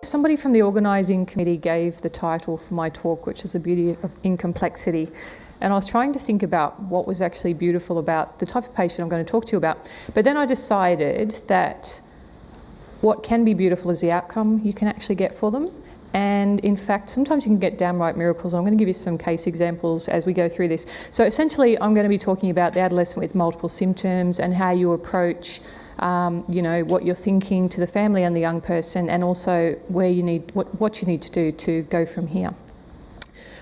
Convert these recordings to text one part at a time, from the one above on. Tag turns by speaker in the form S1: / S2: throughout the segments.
S1: Somebody from the organising committee gave the title for my talk, which is The Beauty in Complexity. And I was trying to think about what was actually beautiful about the type of patient I'm going to talk to you about. But then I decided that what can be beautiful is the outcome you can actually get for them. And in fact, sometimes you can get downright miracles. I'm going to give you some case examples as we go through this. So essentially, I'm going to be talking about the adolescent with multiple symptoms and how you approach what you're thinking to the family and the young person, and also where you need what you need to do to go from here.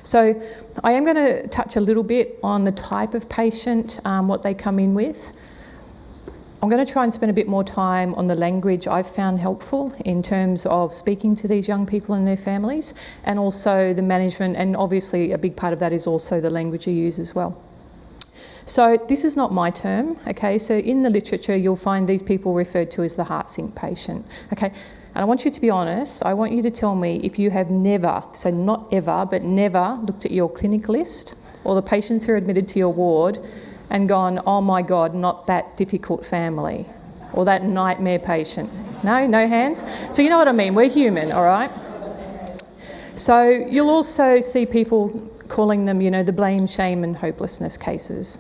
S1: So I am going to touch a little bit on the type of patient, what they come in with. I'm going to try and spend a bit more time on the language I've found helpful in terms of speaking to these young people and their families, and also the management, and obviously a big part of that is also the language you use as well. So this is not my term, okay? So in the literature, you'll find these people referred to as the heart sink patient, okay? And I want you to be honest. I want you to tell me if you have never, so not ever, but never looked at your clinic list or the patients who are admitted to your ward and gone, oh my God, not that difficult family or that nightmare patient. No hands? So you know what I mean, we're human, all right? So you'll also see people calling them, the blame, shame and hopelessness cases.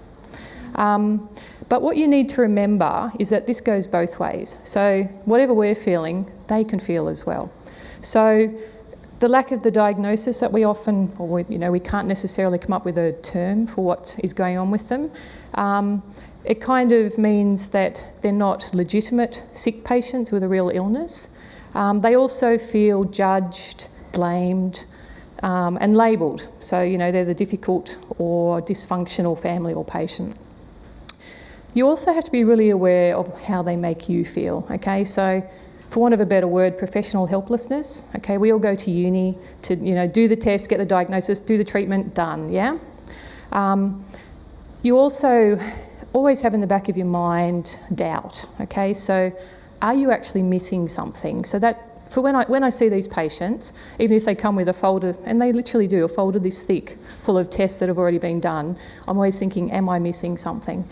S1: But what you need to remember is that this goes both ways. So whatever we're feeling, they can feel as well. So the lack of the diagnosis that we often, we can't necessarily come up with a term for what is going on with them. It kind of means that they're not legitimate sick patients with a real illness. They also feel judged, blamed, and labelled. So, they're the difficult or dysfunctional family or patient. You also have to be really aware of how they make you feel, okay? So, for want of a better word, professional helplessness, okay? We all go to uni to, do the test, get the diagnosis, do the treatment, done, yeah? You also always have in the back of your mind doubt, okay? So, are you actually missing something? So that, for when I see these patients, even if they come with a folder, and they literally do, a folder this thick full of tests that have already been done, I'm always thinking, am I missing something?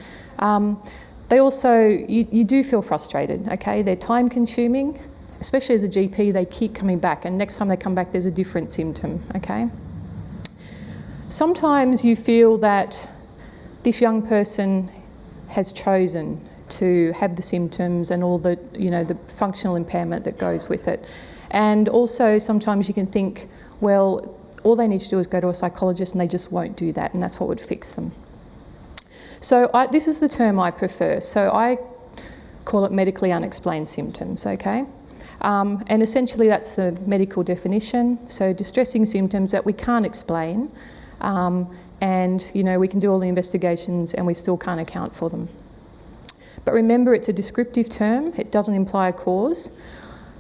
S1: They also, you do feel frustrated, okay? They're time consuming, especially as a GP, they keep coming back, and next time they come back there's a different symptom, okay? Sometimes you feel that this young person has chosen to have the symptoms and all the, the functional impairment that goes with it. And also sometimes you can think, well, all they need to do is go to a psychologist and they just won't do that, and that's what would fix them. So this is the term I prefer. So I call it medically unexplained symptoms, okay? And essentially that's the medical definition. So distressing symptoms that we can't explain, and we can do all the investigations and we still can't account for them. But remember, it's a descriptive term. It doesn't imply a cause.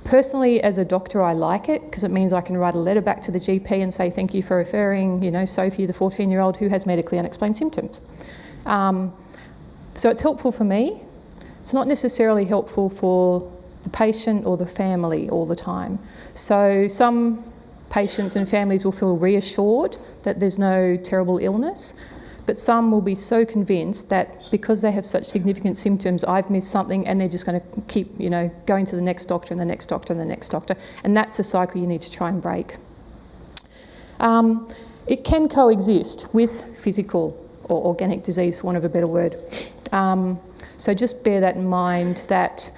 S1: Personally, as a doctor, I like it because it means I can write a letter back to the GP and say, thank you for referring, Sophie, the 14-year-old who has medically unexplained symptoms. So it's helpful for me. It's not necessarily helpful for the patient or the family all the time. So some patients and families will feel reassured that there's no terrible illness, but some will be so convinced that because they have such significant symptoms, I've missed something, and they're just going to keep, going to the next doctor and the next doctor and the next doctor. And that's a cycle you need to try and break. It can coexist with physical or organic disease, for want of a better word. So just bear that in mind, that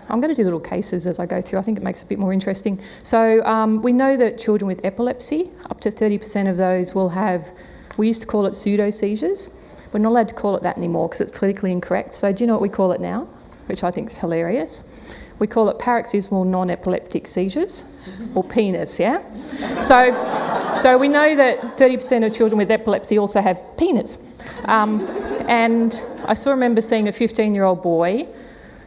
S1: I'm going to do little cases as I go through. I think it makes it a bit more interesting. So we know that children with epilepsy, up to 30% of those will have, we used to call it pseudo-seizures. We're not allowed to call it that anymore because it's politically incorrect. So do you know what we call it now? Which I think is hilarious. We call it paroxysmal non-epileptic seizures, or penis, yeah? So we know that 30% of children with epilepsy also have penis. And I still remember seeing a 15-year-old boy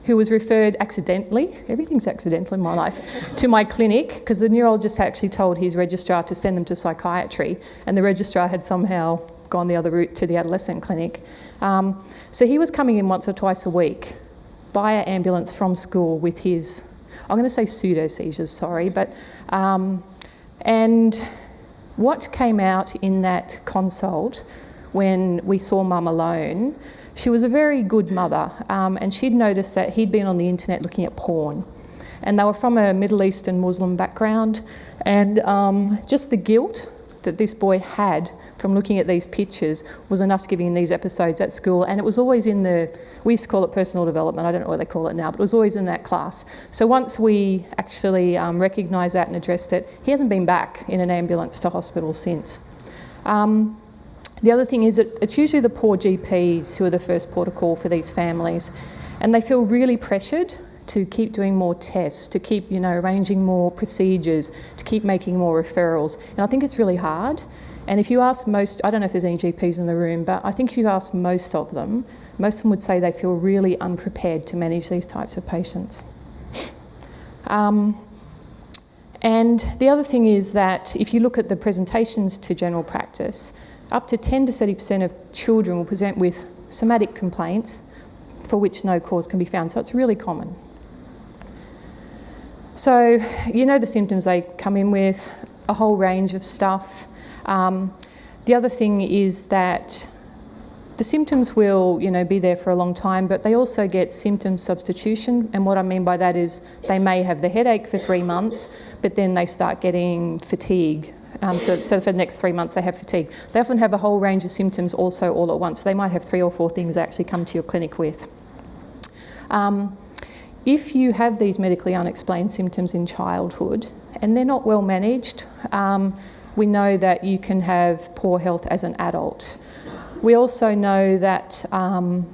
S1: who was referred accidentally, everything's accidental in my life, to my clinic, because the neurologist actually told his registrar to send them to psychiatry, and the registrar had somehow gone the other route to the adolescent clinic. So he was coming in once or twice a week via ambulance from school with his, I'm going to say pseudo-seizures, sorry, but, and what came out in that consult when we saw Mum alone, she was a very good mother, and she'd noticed that he'd been on the internet looking at porn. And they were from a Middle Eastern Muslim background, and just the guilt that this boy had from looking at these pictures was enough to give him these episodes at school. And it was always in we used to call it personal development, I don't know what they call it now, but it was always in that class. So once we actually recognised that and addressed it, he hasn't been back in an ambulance to hospital since. The other thing is that it's usually the poor GPs who are the first port of call for these families, and they feel really pressured to keep doing more tests, to keep, arranging more procedures, to keep making more referrals. And I think it's really hard. And if you ask I don't know if there's any GPs in the room, but I think if you ask most of them would say they feel really unprepared to manage these types of patients. And the other thing is that if you look at the presentations to general practice, up to 10 to 30% of children will present with somatic complaints for which no cause can be found. So it's really common. So the symptoms they come in with, a whole range of stuff. The other thing is that the symptoms will, be there for a long time, but they also get symptom substitution. And what I mean by that is they may have the headache for 3 months, but then they start getting fatigue. So for the next 3 months they have fatigue. They often have a whole range of symptoms also all at once. They might have 3 or 4 things they actually come to your clinic with. If you have these medically unexplained symptoms in childhood and they're not well managed, we know that you can have poor health as an adult. We also know that 10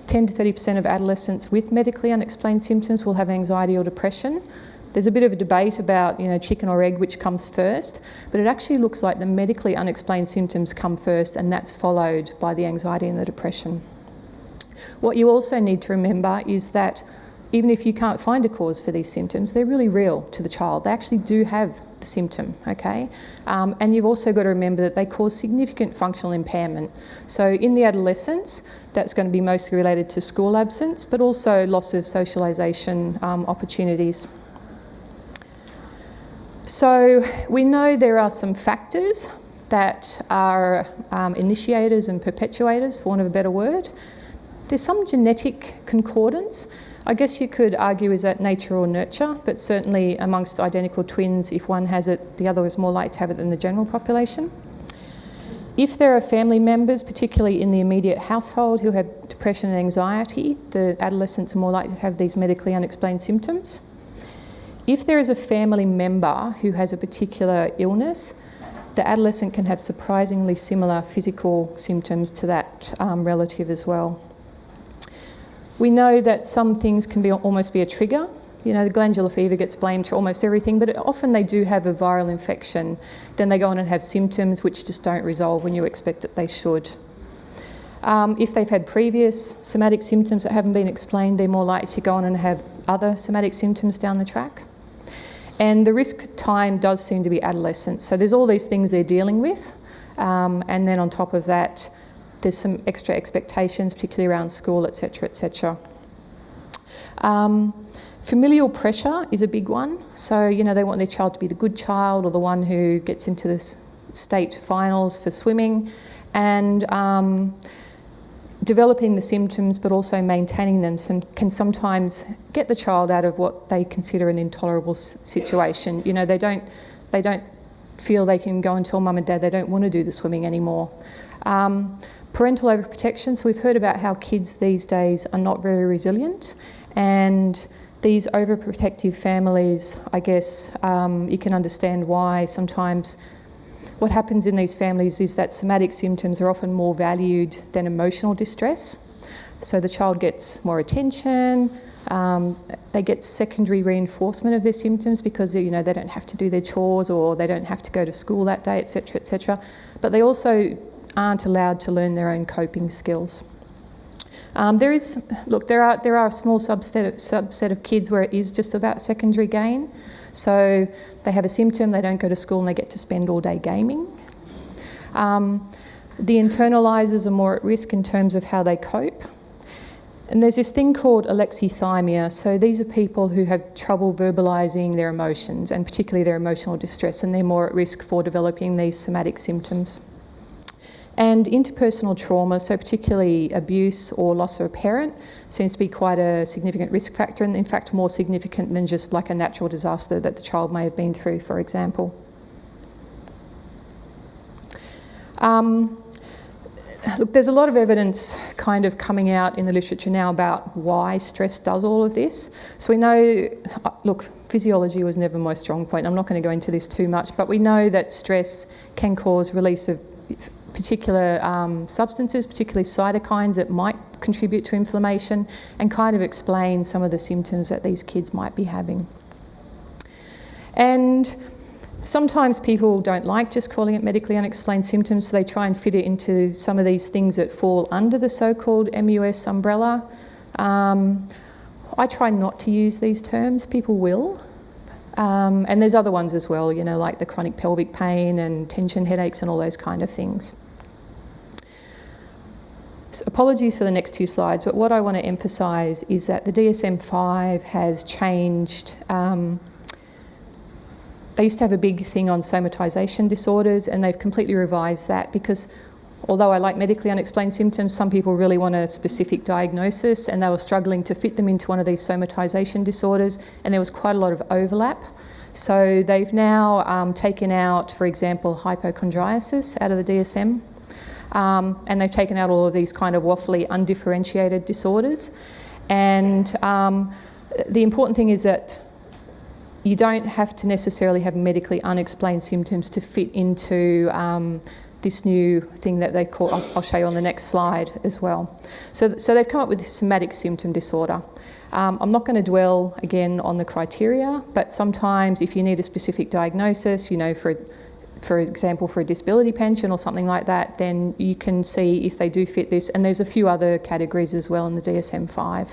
S1: to 30% of adolescents with medically unexplained symptoms will have anxiety or depression. There's a bit of a debate about, chicken or egg, which comes first, but it actually looks like the medically unexplained symptoms come first, and that's followed by the anxiety and the depression. What you also need to remember is that even if you can't find a cause for these symptoms, they're really real to the child. They actually do have the symptom, okay? And you've also got to remember that they cause significant functional impairment. So in the adolescents, that's going to be mostly related to school absence, but also loss of socialisation opportunities. So we know there are some factors that are initiators and perpetuators, for want of a better word. There's some genetic concordance. I guess you could argue, is that nature or nurture, but certainly amongst identical twins, if one has it, the other is more likely to have it than the general population. If there are family members, particularly in the immediate household, who have depression and anxiety, the adolescents are more likely to have these medically unexplained symptoms. If there is a family member who has a particular illness, the adolescent can have surprisingly similar physical symptoms to that relative as well. We know that some things can almost be a trigger. The glandular fever gets blamed for almost everything, but often they do have a viral infection. Then they go on and have symptoms which just don't resolve when you expect that they should. If they've had previous somatic symptoms that haven't been explained, they're more likely to go on and have other somatic symptoms down the track. And the risk time does seem to be adolescence. So there's all these things they're dealing with. And then on top of that, there's some extra expectations, particularly around school, etc., etc. Familial pressure is a big one. So, they want their child to be the good child or the one who gets into the state finals for swimming. And developing the symptoms but also maintaining them can sometimes get the child out of what they consider an intolerable situation. They don't feel they can go and tell mum and dad they don't want to do the swimming anymore. Parental overprotection. So we've heard about how kids these days are not very resilient, and these overprotective families, I guess, you can understand why sometimes what happens in these families is that somatic symptoms are often more valued than emotional distress. So the child gets more attention, they get secondary reinforcement of their symptoms because they don't have to do their chores or they don't have to go to school that day, etc., etc. But they also aren't allowed to learn their own coping skills. There are a small subset of kids where it is just about secondary gain. So they have a symptom, they don't go to school, and they get to spend all day gaming. The internalisers are more at risk in terms of how they cope. And there's this thing called alexithymia. So these are people who have trouble verbalising their emotions, and particularly their emotional distress, and they're more at risk for developing these somatic symptoms. And interpersonal trauma, so particularly abuse or loss of a parent, seems to be quite a significant risk factor, and in fact more significant than just like a natural disaster that the child may have been through, for example. Look, there's a lot of evidence kind of coming out in the literature now about why stress does all of this. So we know, look, physiology was never my strong point. I'm not going to go into this too much, but we know that stress can cause release of particular substances, particularly cytokines that might contribute to inflammation, and kind of explain some of the symptoms that these kids might be having. And sometimes people don't like just calling it medically unexplained symptoms, so they try and fit it into some of these things that fall under the so-called MUS umbrella. I try not to use these terms, people will. And there's other ones as well, you know, like the chronic pelvic pain and tension headaches and all those kind of things. So apologies for the next two slides, but what I want to emphasise is that the DSM-5 has changed. They used to have a big thing on somatisation disorders, and they've completely revised that because although I like medically unexplained symptoms, some people really want a specific diagnosis, and they were struggling to fit them into one of these somatisation disorders, and there was quite a lot of overlap. So they've now taken out, for example, hypochondriasis out of the DSM, and they've taken out all of these kind of waffly, undifferentiated disorders. And the important thing is that you don't have to necessarily have medically unexplained symptoms to fit into this new thing that they call, I'll show you on the next slide as well. So they've come up with this somatic symptom disorder. I'm not going to dwell again on the criteria, but sometimes if you need a specific diagnosis, you know, for example, for a disability pension or something like that, then you can see if they do fit this. And there's a few other categories as well in the DSM-5.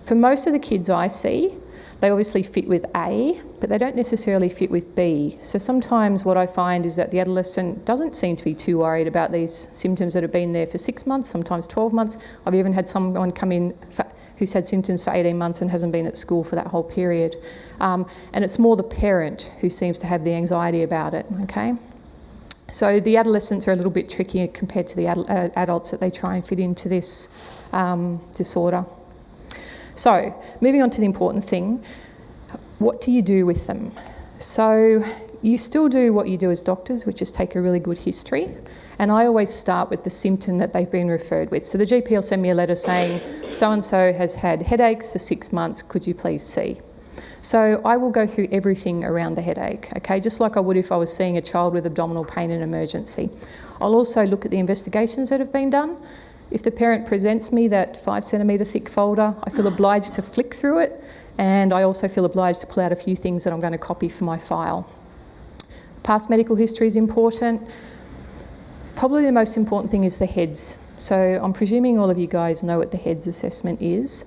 S1: For most of the kids I see, they obviously fit with A, but they don't necessarily fit with B. So sometimes what I find is that the adolescent doesn't seem to be too worried about these symptoms that have been there for 6 months, sometimes 12 months. I've even had someone come in who's had symptoms for 18 months and hasn't been at school for that whole period. And it's more the parent who seems to have the anxiety about it, okay? So the adolescents are a little bit trickier compared to the adults that they try and fit into this disorder. So, moving on to the important thing, what do you do with them? So, you still do what you do as doctors, which is take a really good history. And I always start with the symptom that they've been referred with. So the GP will send me a letter saying, so-and-so has had headaches for 6 months, could you please see? So I will go through everything around the headache, okay, just like I would if I was seeing a child with abdominal pain in emergency. I'll also look at the investigations that have been done. If the parent presents me that 5 centimetre thick folder, I feel obliged to flick through it, and I also feel obliged to pull out a few things that I'm going to copy for my file. Past medical history is important. Probably the most important thing is the HEADS. So I'm presuming all of you guys know what the HEADS assessment is.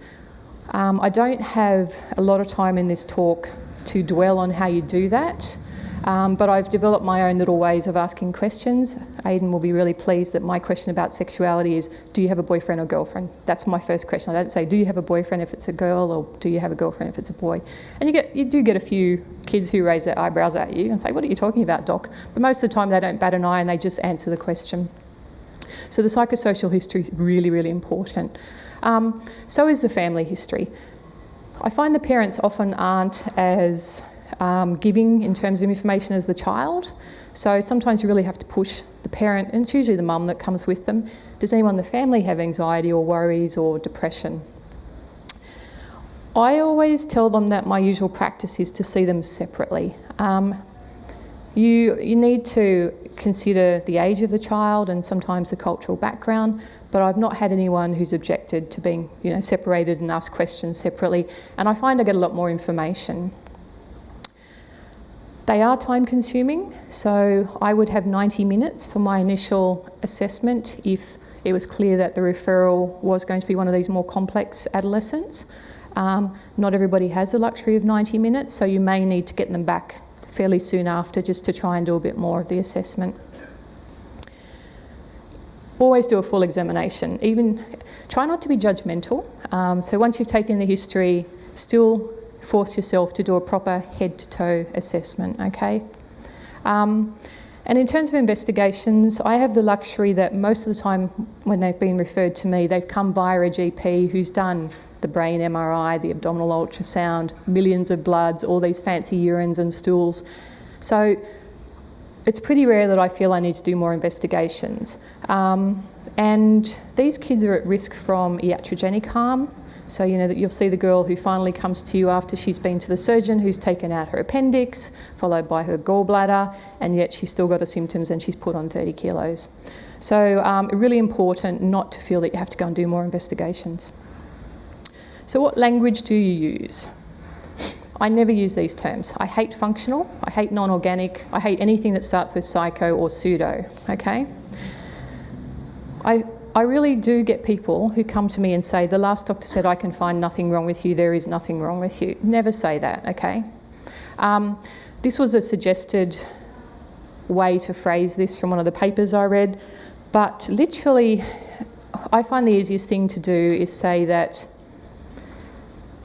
S1: I don't have a lot of time in this talk to dwell on how you do that. But I've developed my own little ways of asking questions. Aidan will be really pleased that my question about sexuality is, do you have a boyfriend or girlfriend? That's my first question. I don't say, do you have a boyfriend if it's a girl, or do you have a girlfriend if it's a boy? And you do get a few kids who raise their eyebrows at you and say, what are you talking about, doc? But most of the time they don't bat an eye and they just answer the question. So the psychosocial history is really, really important. So is the family history. I find the parents often aren't as giving in terms of information as the child. So sometimes you really have to push the parent, and it's usually the mum that comes with them. Does anyone in the family have anxiety or worries or depression? I always tell them that my usual practice is to see them separately. You need to consider the age of the child and sometimes the cultural background, but I've not had anyone who's objected to being, separated and asked questions separately, and I find I get a lot more information. They are time consuming, so I would have 90 minutes for my initial assessment if it was clear that the referral was going to be one of these more complex adolescents. Not everybody has the luxury of 90 minutes, so you may need to get them back fairly soon after just to try and do a bit more of the assessment. Always do a full examination. Even try not to be judgmental. So once you've taken the history, still force yourself to do a proper head-to-toe assessment, okay? And in terms of investigations, I have the luxury that most of the time when they've been referred to me, they've come via a GP who's done the brain MRI, the abdominal ultrasound, millions of bloods, all these fancy urines and stools. So it's pretty rare that I feel I need to do more investigations. And these kids are at risk from iatrogenic harm. So, you know, that you'll see the girl who finally comes to you after she's been to the surgeon, who's taken out her appendix, followed by her gallbladder, and yet she's still got her symptoms and she's put on 30 kilos. So really important not to feel that you have to go and do more investigations. So what language do you use? I never use these terms. I hate functional, I hate non-organic, I hate anything that starts with psycho or pseudo, okay? I really do get people who come to me and say, the last doctor said I can find nothing wrong with you, there is nothing wrong with you. Never say that, okay? This was a suggested way to phrase this from one of the papers I read, but literally, I find the easiest thing to do is say that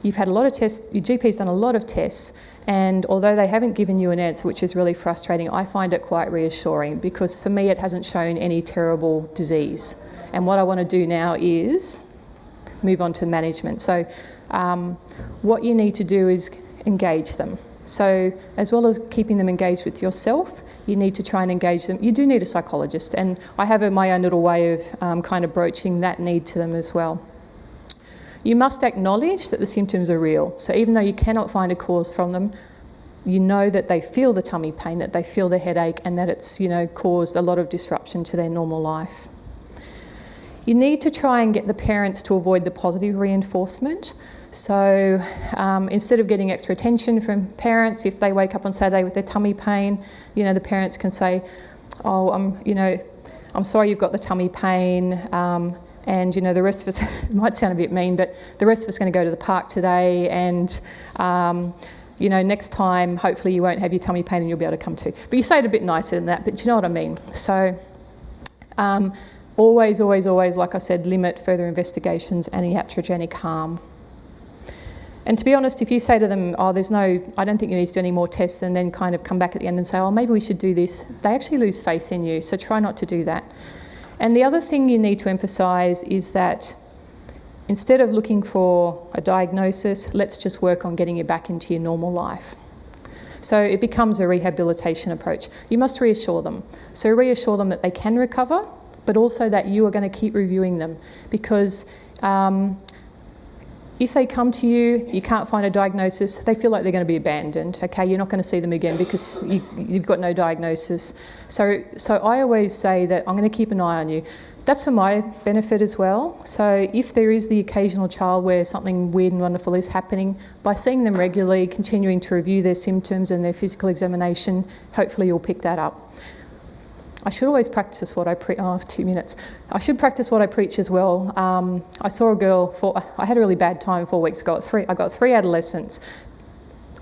S1: you've had a lot of tests, your GP's done a lot of tests, and although they haven't given you an answer, which is really frustrating, I find it quite reassuring because for me it hasn't shown any terrible disease. And what I want to do now is move on to management. So what you need to do is engage them. So as well as keeping them engaged with yourself, you need to try and engage them. You do need a psychologist, and I have my own little way of kind of broaching that need to them as well. You must acknowledge that the symptoms are real. So even though you cannot find a cause from them, you know that they feel the tummy pain, that they feel the headache, and that it's, you know, caused a lot of disruption to their normal life. You need to try and get the parents to avoid the positive reinforcement. So instead of getting extra attention from parents, if they wake up on Saturday with their tummy pain, you know, the parents can say, oh, I'm sorry you've got the tummy pain, and, you know, the rest of us, it might sound a bit mean, but the rest of us are going to go to the park today, and, you know, next time, hopefully you won't have your tummy pain and you'll be able to come too. But you say it a bit nicer than that, but you know what I mean. So always, always, always, like I said, limit further investigations and iatrogenic harm. And to be honest, if you say to them, oh, I don't think you need to do any more tests, and then kind of come back at the end and say, oh, maybe we should do this, they actually lose faith in you, so try not to do that. And the other thing you need to emphasise is that instead of looking for a diagnosis, let's just work on getting you back into your normal life. So it becomes a rehabilitation approach. You must reassure them. So reassure them that they can recover, but also that you are going to keep reviewing them, because if they come to you, you can't find a diagnosis, they feel like they're going to be abandoned, okay? You're not going to see them again because you've got no diagnosis. So I always say that I'm going to keep an eye on you. That's for my benefit as well. So if there is the occasional child where something weird and wonderful is happening, by seeing them regularly, continuing to review their symptoms and their physical examination, hopefully you'll pick that up. I should always practice what I preach. Oh, 2 minutes. I should practice what I preach as well. I saw a girl, I had a really bad time 4 weeks ago. I got 3 adolescents.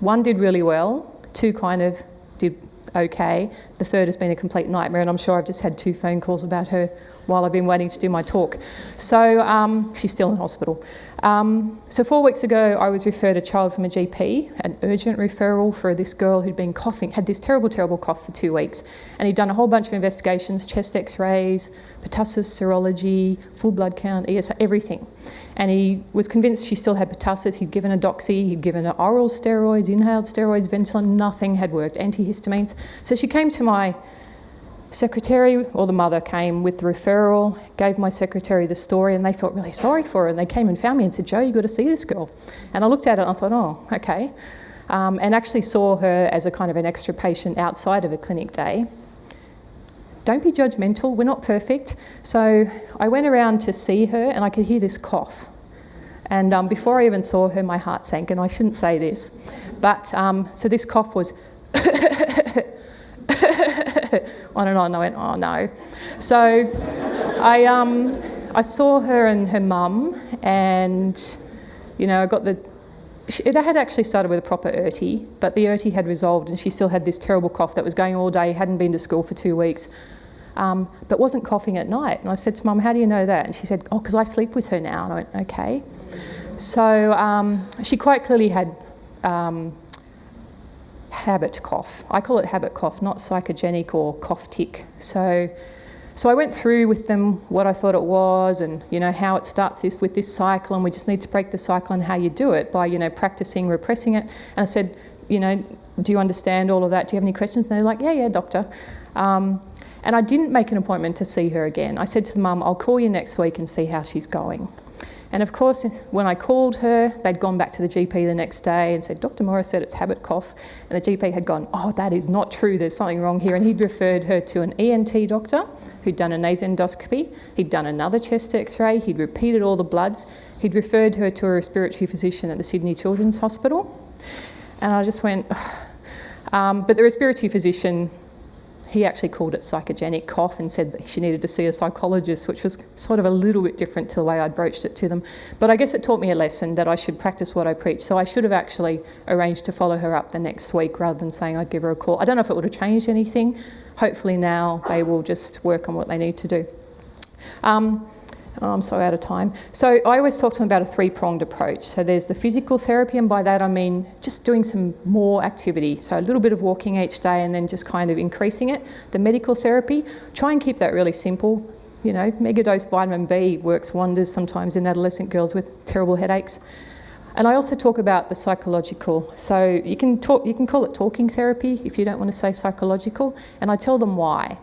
S1: 1 did really well, 2 kind of did okay. The 3rd has been a complete nightmare, and I'm sure I've just had 2 phone calls about her while I've been waiting to do my talk. So she's still in hospital. So 4 weeks ago, I was referred a child from a GP, an urgent referral for this girl who'd been coughing, had this terrible, terrible cough for 2 weeks. And he'd done a whole bunch of investigations, chest x-rays, pertussis, serology, full blood count, ESA, everything. And he was convinced she still had pertussis. He'd given her doxy, he'd given her oral steroids, inhaled steroids, Ventolin, nothing had worked, antihistamines. So she came to my secretary, or the mother came with the referral, gave my secretary the story, and they felt really sorry for her, and they came and found me and said, Jo, you've got to see this girl. And I looked at it and I thought, oh, okay. And actually saw her as a kind of an extra patient outside of a clinic day. Don't be judgmental, we're not perfect. So I went around to see her and I could hear this cough. And before I even saw her, my heart sank, and I shouldn't say this. But so this cough was on and on. I went, oh no. So I saw her and her mum, and you know, I got it had actually started with a proper urti, but the urti had resolved and she still had this terrible cough that was going all day, hadn't been to school for 2 weeks. but wasn't coughing at night. And I said to Mum, how do you know that? And she said, oh, because I sleep with her now. And I went, okay. So she quite clearly had habit cough. I call it habit cough, not psychogenic or cough tic. So I went through with them what I thought it was, and how it starts with this cycle, and we just need to break the cycle and how you do it by practicing repressing it. And I said, do you understand all of that? Do you have any questions? And they're like, yeah, doctor. And I didn't make an appointment to see her again. I said to the mum, I'll call you next week and see how she's going. And of course, when I called her, they'd gone back to the GP the next day and said, Dr. Morris said it's habit cough. And the GP had gone, oh, that is not true, there's something wrong here. And he'd referred her to an ENT doctor who'd done a nasendoscopy, he'd done another chest x-ray, he'd repeated all the bloods, he'd referred her to a respiratory physician at the Sydney Children's Hospital. And I just went, but the respiratory physician, he actually called it psychogenic cough and said that she needed to see a psychologist, which was sort of a little bit different to the way I'd broached it to them. But I guess it taught me a lesson that I should practice what I preach. So I should have actually arranged to follow her up the next week rather than saying I'd give her a call. I don't know if it would have changed anything. Hopefully now they will just work on what they need to do. I'm so out of time. So I always talk to them about a three-pronged approach. So there's the physical therapy, and by that I mean just doing some more activity. So a little bit of walking each day and then just kind of increasing it. The medical therapy, try and keep that really simple. Megadose vitamin B works wonders sometimes in adolescent girls with terrible headaches. And I also talk about the psychological. So you can call it talking therapy if you don't want to say psychological, and I tell them why.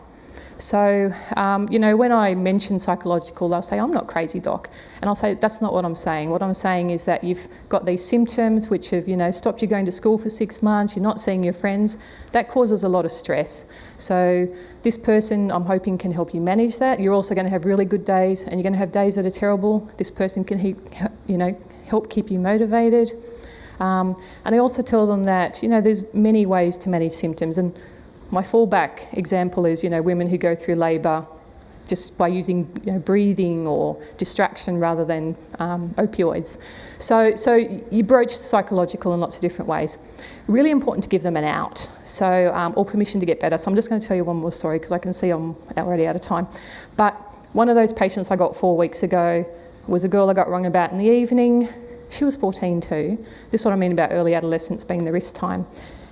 S1: So, when I mention psychological, they'll say, I'm not crazy, doc. And I'll say, that's not what I'm saying. What I'm saying is that you've got these symptoms which have, stopped you going to school for 6 months, you're not seeing your friends. That causes a lot of stress. So this person, I'm hoping, can help you manage that. You're also going to have really good days, and you're going to have days that are terrible. This person can help keep you motivated. And I also tell them that, there's many ways to manage symptoms. And my fallback example is, women who go through labour just by using breathing or distraction rather than opioids. So you broach the psychological in lots of different ways. Really important to give them an out, or permission to get better. So I'm just going to tell you one more story because I can see I'm already out of time. But one of those patients I got 4 weeks ago was a girl I got wrong about in the evening. She was 14 too. This is what I mean about early adolescence being the risk time.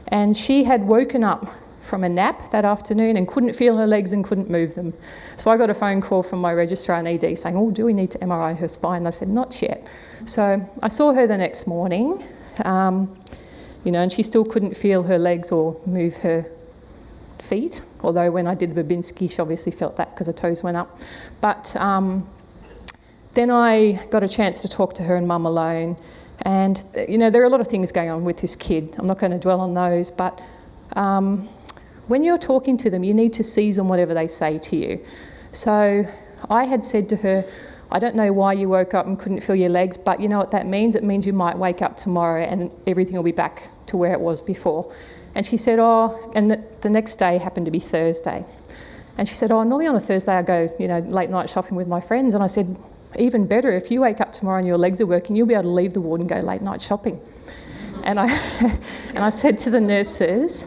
S1: And she had woken up from a nap that afternoon and couldn't feel her legs and couldn't move them. So I got a phone call from my registrar and ED saying, oh, do we need to MRI her spine? And I said, not yet. So I saw her the next morning, and she still couldn't feel her legs or move her feet, although when I did the Babinski, she obviously felt that because her toes went up. But then I got a chance to talk to her and Mum alone, and there are a lot of things going on with this kid. I'm not going to dwell on those, but when you're talking to them, you need to seize on whatever they say to you. So I had said to her, I don't know why you woke up and couldn't feel your legs, but you know what that means? It means you might wake up tomorrow and everything will be back to where it was before. And she said, and the next day happened to be Thursday. And she said, normally on a Thursday I go, late night shopping with my friends. And I said, even better, if you wake up tomorrow and your legs are working, you'll be able to leave the ward and go late night shopping. And I said to the nurses,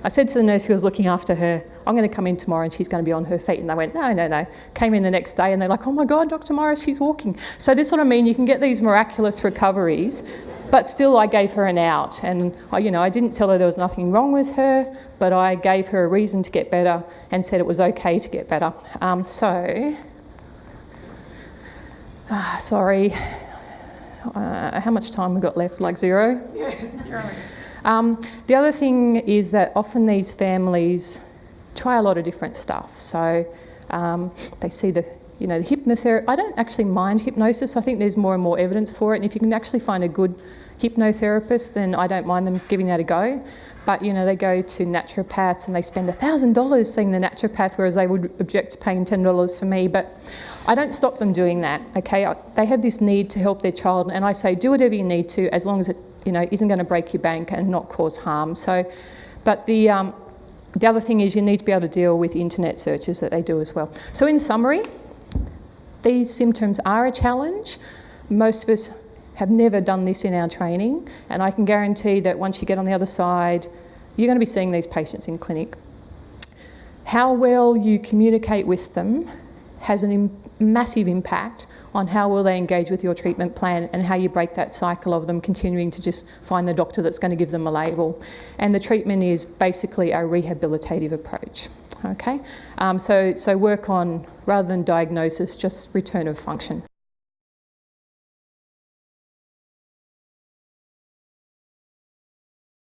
S1: who was looking after her, I'm going to come in tomorrow and she's going to be on her feet. And they went, no. Came in the next day and they're like, oh my God, Dr. Morris, she's walking. So this is what I mean, you can get these miraculous recoveries, but still I gave her an out. And I didn't tell her there was nothing wrong with her, but I gave her a reason to get better and said it was okay to get better. Sorry. How much time we got left? Like 0? Yeah. The other thing is that often these families try a lot of different stuff. So they see the hypnotherapy. I don't actually mind hypnosis. I think there's more and more evidence for it. And if you can actually find a good hypnotherapist, then I don't mind them giving that a go. But, they go to naturopaths and they spend $1,000 seeing the naturopath, whereas they would object to paying $10 for me. But I don't stop them doing that, okay? They have this need to help their child, and I say do whatever you need to as long as it, isn't going to break your bank and not cause harm. So, but the other thing is you need to be able to deal with internet searches that they do as well. So in summary, these symptoms are a challenge. Most of us have never done this in our training, and I can guarantee that once you get on the other side, you're going to be seeing these patients in clinic. How well you communicate with them has a massive impact on how well they engage with your treatment plan and how you break that cycle of them continuing to just find the doctor that's going to give them a label. And the treatment is basically a rehabilitative approach. Okay, so work on, rather than diagnosis, just return of function.